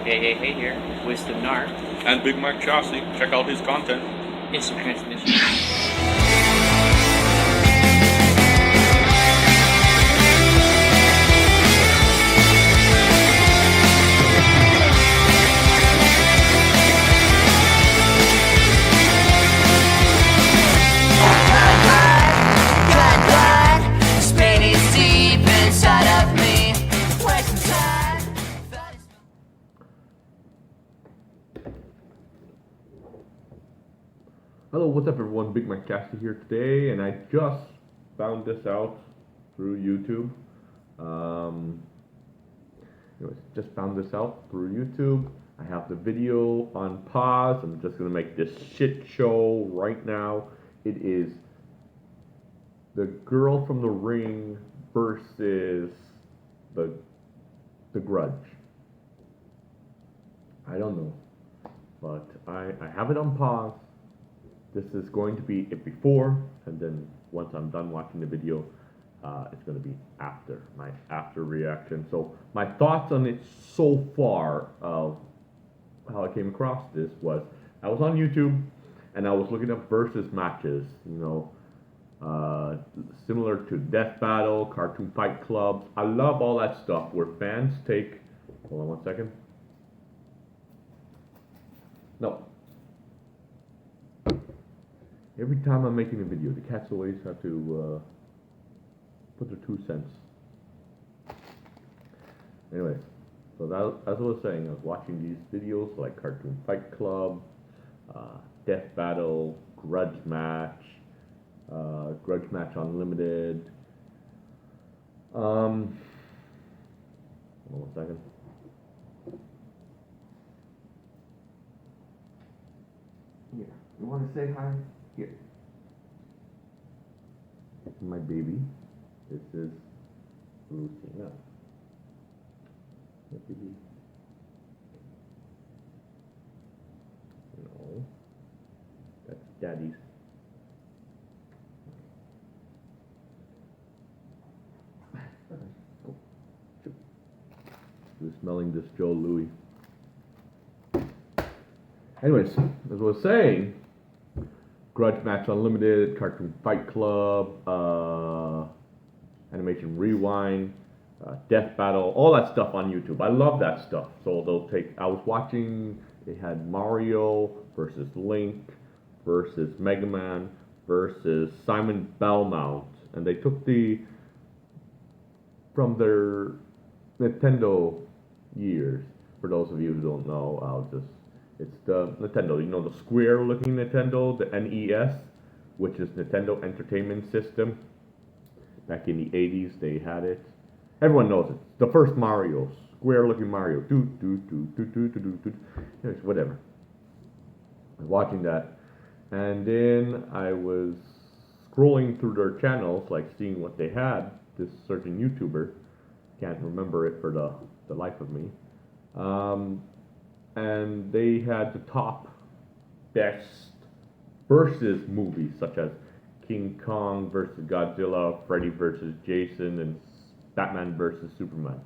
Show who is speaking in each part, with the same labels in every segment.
Speaker 1: Hey here, Wisdom Nayr.
Speaker 2: And bigmacchasi. Check out his content.
Speaker 1: Instant transmission.
Speaker 3: Hello, what's up everyone? bigmacchasi here today, and I just found this out through YouTube. Just found this out through YouTube. I have the video on pause. I'm just gonna make this shit show right now. It is the girl from the ring versus the Grudge. I don't know, but I have it on pause. This is going to be it before, and then once I'm done watching the video, it's going to be after, my after reaction. So my thoughts on it so far of how I came across this was, I was on YouTube, and I was looking up versus matches, similar to Death Battle, Cartoon Fight Clubs. I love all that stuff where fans take, hold on one second. No. Every time I'm making a video, the cats always have to put their 2 cents. Anyway, so that, as I was saying, I was watching these videos like Cartoon Fight Club, Death Battle, Grudge Match Unlimited. Hold on one second. Here, you want to say hi? Here. This is my baby. This is Lucy. No. Baby. No. That's Daddy's. Oh. You're smelling this Joe Louis. Anyways, as I was saying, Grudge Match Unlimited, Cartoon Fight Club, Animation Rewind, Death Battle, all that stuff on YouTube. I love that stuff. So I was watching, they had Mario versus Link versus Mega Man versus Simon Belmont, and they took from their Nintendo years. For those of you who don't know, it's the Nintendo, the square looking Nintendo, the NES, which is Nintendo Entertainment System. Back in the 80s, they had it. Everyone knows it. The first Mario, square looking Mario. Anyways, whatever. I was watching that. And then I was scrolling through their channels, like seeing what they had. This certain YouTuber. Can't remember it for the life of me. And they had the top best versus movies, such as King Kong versus Godzilla, Freddy versus Jason, and Batman versus Superman.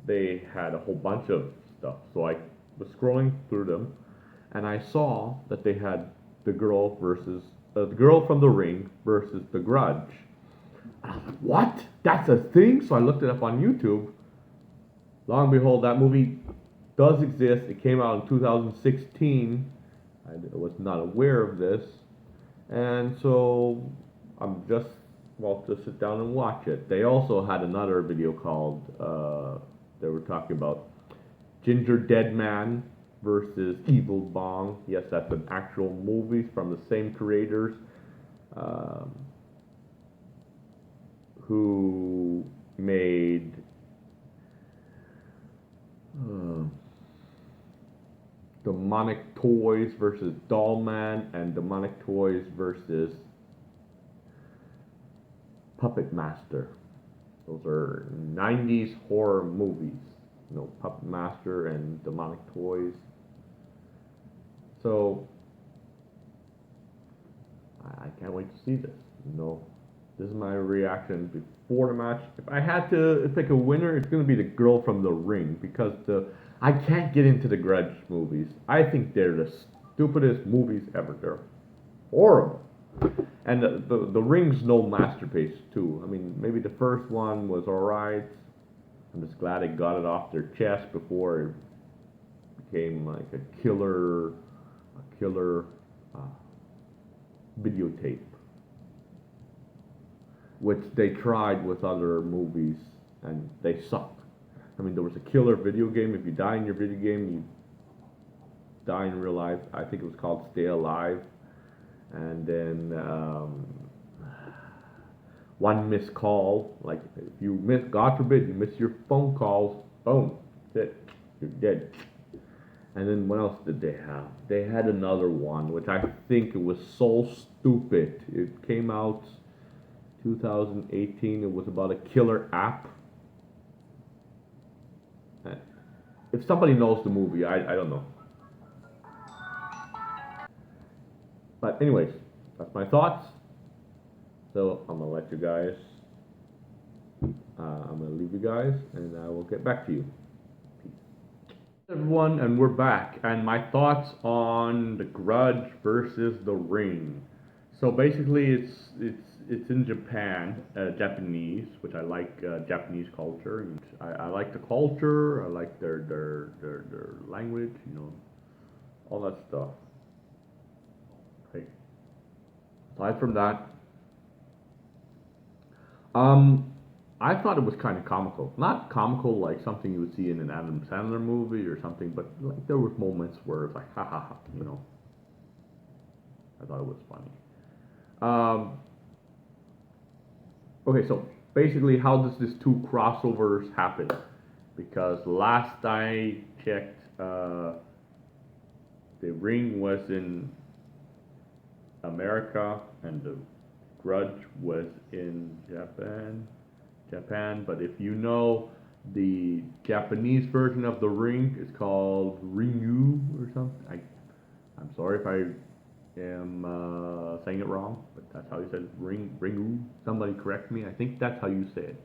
Speaker 3: They had a whole bunch of stuff. So I was scrolling through them, and I saw that they had the girl from the ring versus the Grudge. I was like, what? That's a thing? So I looked it up on YouTube. Lo and behold, that movie does exist. It came out in 2016. I was not aware of this, and so I'm just to sit down and watch it. They also had another video called they were talking about Ginger Dead Man versus Evil Bong. Yes, that's an actual movie from the same creators who made Demonic Toys versus Dollman and Demonic Toys versus Puppet Master. Those are 90s horror movies. Puppet Master and Demonic Toys. So I can't wait to see this. This is my reaction before the match. If I had to pick a winner, it's gonna be the girl from The Ring because I can't get into the Grudge movies. I think they're the stupidest movies ever. They're horrible. And the Ring's no masterpiece too. I mean, maybe the first one was alright. I'm just glad they got it off their chest before it became like a killer uh, videotape, which they tried with other movies and they sucked. I mean, there was a killer video game. If you die in your video game, you die in real life. I think it was called Stay Alive. And then one missed call, like if you miss, God forbid, you miss your phone calls, boom, that's it, you're dead. And then what else did they have? They had another one, which I think it was so stupid. It came out 2018. It was about a killer app. If somebody knows the movie, I don't know. But anyways, that's my thoughts. So I'm gonna let you guys. I'm gonna leave you guys, and I will get back to you. Peace, everyone, and we're back. And my thoughts on the Grudge versus the Ring. So basically, it's in Japan, Japanese, which I like Japanese culture. And I like the culture. I like their language. You know, all that stuff. Okay. Aside from that, I thought it was kind of comical. Not comical like something you would see in an Adam Sandler movie or something, but like there were moments where it's like, ha ha ha, you know. I thought it was funny. Okay, so basically, how does this two crossovers happen? Because last I checked, the Ring was in America and the Grudge was in Japan. But if you know, the Japanese version of the Ring is called Ringu or something. I'm sorry if I am saying it wrong, but that's how you said it. Ringu. Somebody correct me. I think that's how you say it.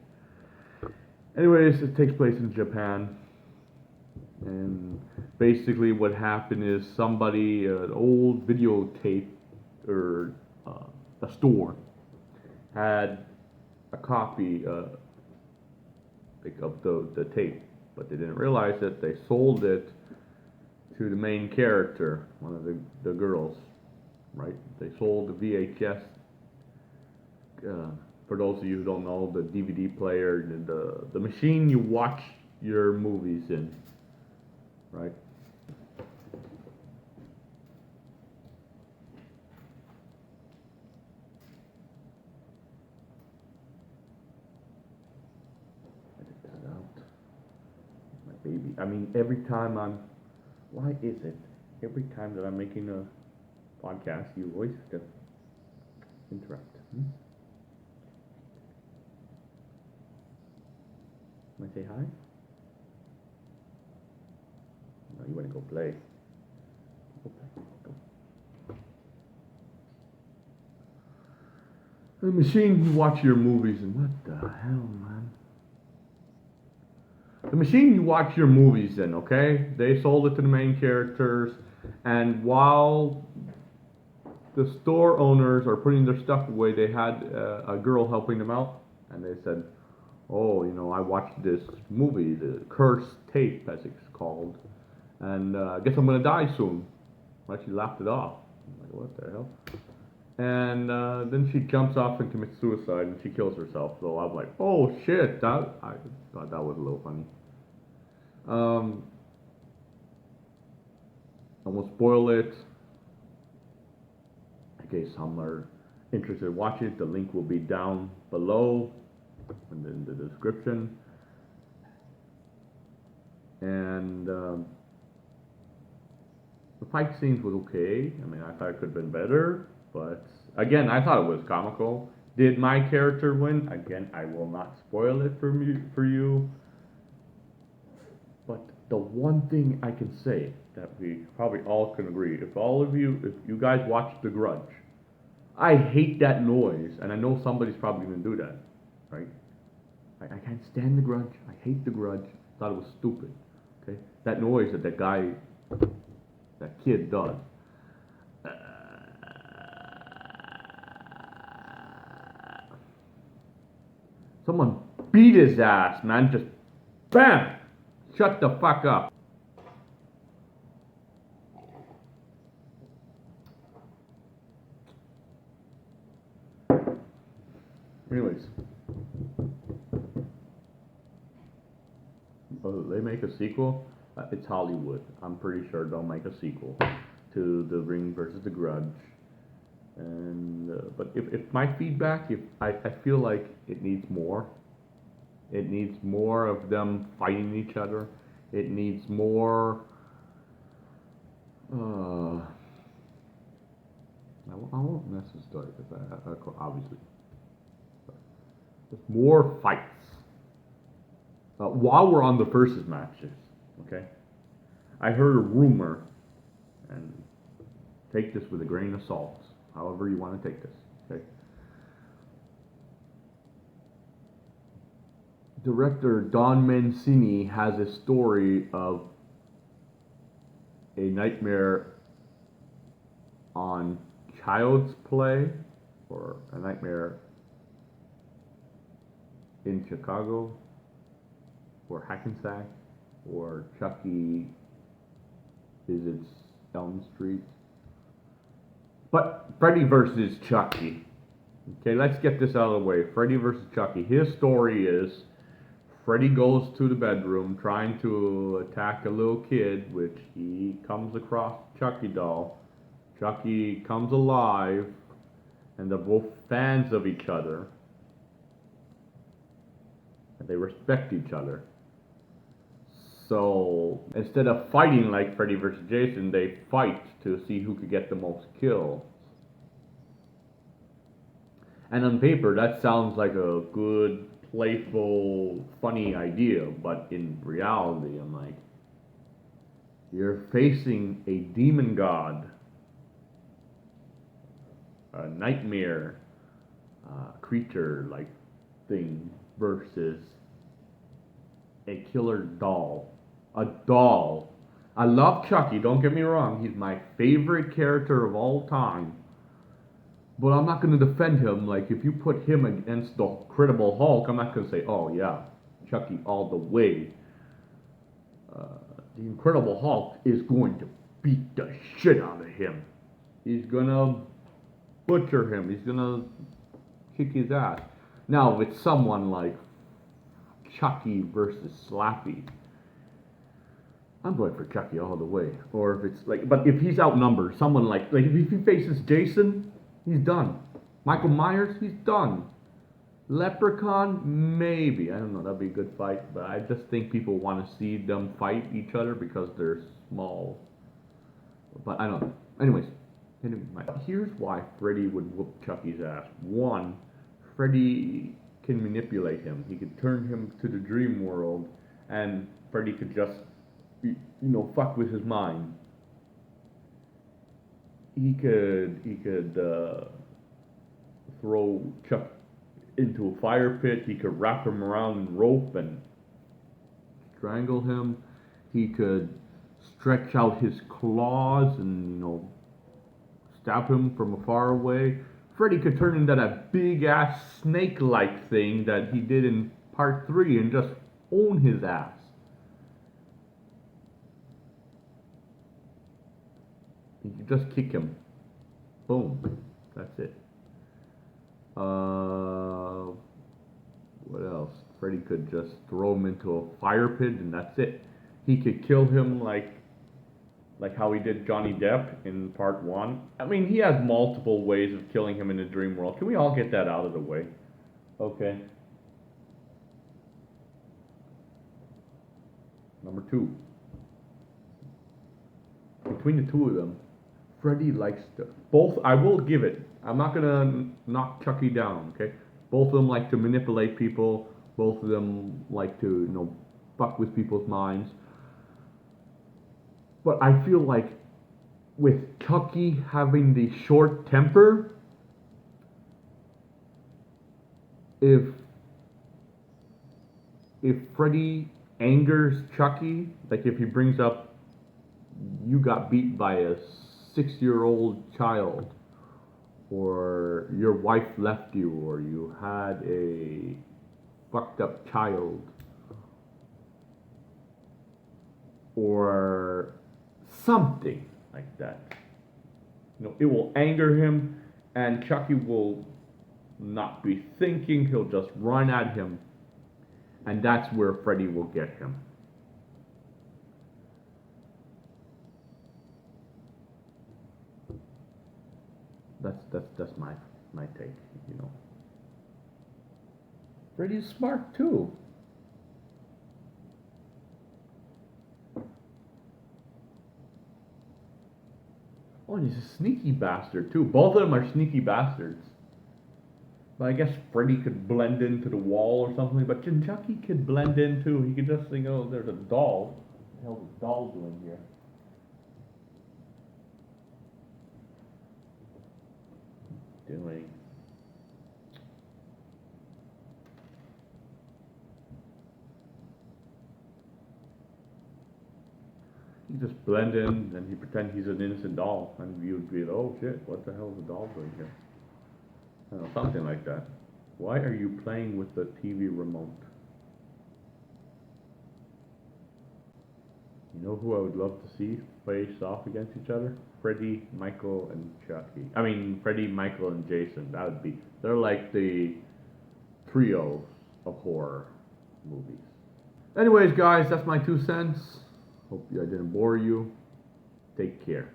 Speaker 3: Anyways, it takes place in Japan. And basically what happened is somebody, an old videotape or a store had a copy of the tape, but they didn't realize it. They sold it to the main character, one of the girls, right? They sold the VHS. For those of you who don't know, the DVD player, the machine you watch your movies in, right? Baby. I mean, every time why is it every time that I'm making a podcast, you always have to interrupt? Want to say hi? No, you want to go play. Go play. Go. The machine you watch your movies in. What the hell, man? The machine you watch your movies in, okay? They sold it to the main characters, and while the store owners are putting their stuff away, they had a girl helping them out, and they said, oh, you know, I watched this movie, the cursed tape, as it's called, and I guess I'm gonna die soon. Well, she laughed it off. I'm like, what the hell? And then she jumps off and commits suicide, and she kills herself. So I was like, oh shit, I thought that was a little funny. I won't spoil it. In case some are interested in watching it, the link will be down below in the description. And the fight scenes was okay. I mean, I thought it could have been better, but again, I thought it was comical. Did my character win? Again, I will not spoil it for you. But the one thing I can say that we probably all can agree, if you guys watch The Grudge, I hate that noise, and I know somebody's probably going to do that, right? I can't stand the Grudge. I hate the Grudge. Thought it was stupid. Okay, that noise that that kid does. Someone beat his ass, man. Just bam! Shut the fuck up. Anyways. They make a sequel? It's Hollywood. I'm pretty sure they'll make a sequel to The Ring versus The Grudge. And but if my feedback, if I feel like it needs more. It needs more of them fighting each other. It needs more. I won't mess the story because obviously. There's more fights. While we're on the versus matches, okay? I heard a rumor, and take this with a grain of salt, however you want to take this, okay? Director Don Mancini has a story of a nightmare on Child's Play, or a nightmare in Chicago, or Hackensack, or Chucky visits Elm Street. But Freddy versus Chucky. Okay, let's get this out of the way. Freddy versus Chucky. His story is Freddy goes to the bedroom trying to attack a little kid, which he comes across Chucky doll. Chucky comes alive, and they're both fans of each other. And they respect each other. So instead of fighting like Freddy versus Jason, they fight to see who could get the most kills. And on paper, that sounds like a good, playful, funny idea, but in reality, I'm like, you're facing a demon god, a nightmare creature-like thing versus a killer doll. A doll. I love Chucky, don't get me wrong. He's my favorite character of all time. But I'm not going to defend him. Like, if you put him against the Incredible Hulk, I'm not going to say, oh yeah, Chucky all the way. The Incredible Hulk is going to beat the shit out of him. He's going to butcher him. He's going to kick his ass. Now, if it's someone like Chucky versus Slappy, I'm going for Chucky all the way. Or if it's like, but if he's outnumbered, someone like if he faces Jason, he's done. Michael Myers, he's done. Leprechaun, maybe. I don't know, that'd be a good fight. But I just think people want to see them fight each other because they're small. But I don't know. Anyways, here's why Freddy would whoop Chucky's ass. One, Freddy can manipulate him. He could turn him to the dream world, and Freddy could just, fuck with his mind. He could throw Chuck into a fire pit. He could wrap him around in rope and strangle him. He could stretch out his claws and stab him from afar away. Freddy could turn into that big ass snake-like thing that he did in part 3 and just own his ass. You could just kick him. Boom. That's it. What else? Freddy could just throw him into a fire pit and that's it. He could kill him like how he did Johnny Depp in part 1. I mean, he has multiple ways of killing him in the dream world. Can we all get that out of the way? Okay. Number 2. Between the two of them, Freddy likes to... Both, I will give it. I'm not going to knock Chucky down, okay? Both of them like to manipulate people. Both of them like to, fuck with people's minds. But I feel like with Chucky having the short temper, if if Freddy angers Chucky, like if he brings up, you got beat by a 6-year-old child, or your wife left you, or you had a fucked up child, or something like that. It will anger him, and Chucky will not be thinking. He'll just run at him, and that's where Freddy will get him. That's my take. Freddy's smart too. Oh, and he's a sneaky bastard too. Both of them are sneaky bastards. But I guess Freddy could blend into the wall or something. But Chucky could blend in too. He could just think, oh, there's a doll. What the hell is the doll doing here? Doing. He just blend in and he pretend he's an innocent doll, and you would be like, oh shit, what the hell is the doll doing here? I don't know, something like that. Why are you playing with the TV remote? You know who I would love to see face off against each other? Freddy, Michael, and Chucky. I mean, Freddy, Michael, and Jason. That would be. They're like the trio of horror movies. Anyways, guys, that's my 2 cents. Hope I didn't bore you. Take care.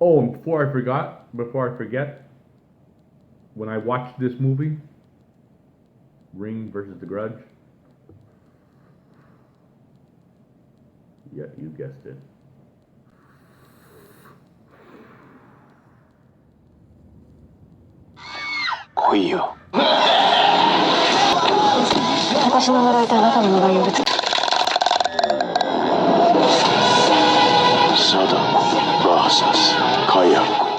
Speaker 3: Oh, and before I forget, when I watched this movie, Ring versus the Grudge, yeah, you guessed it.
Speaker 4: Koiyo. 私の呪いとあなたの呪いを別に。貞子 vs 火薬庫。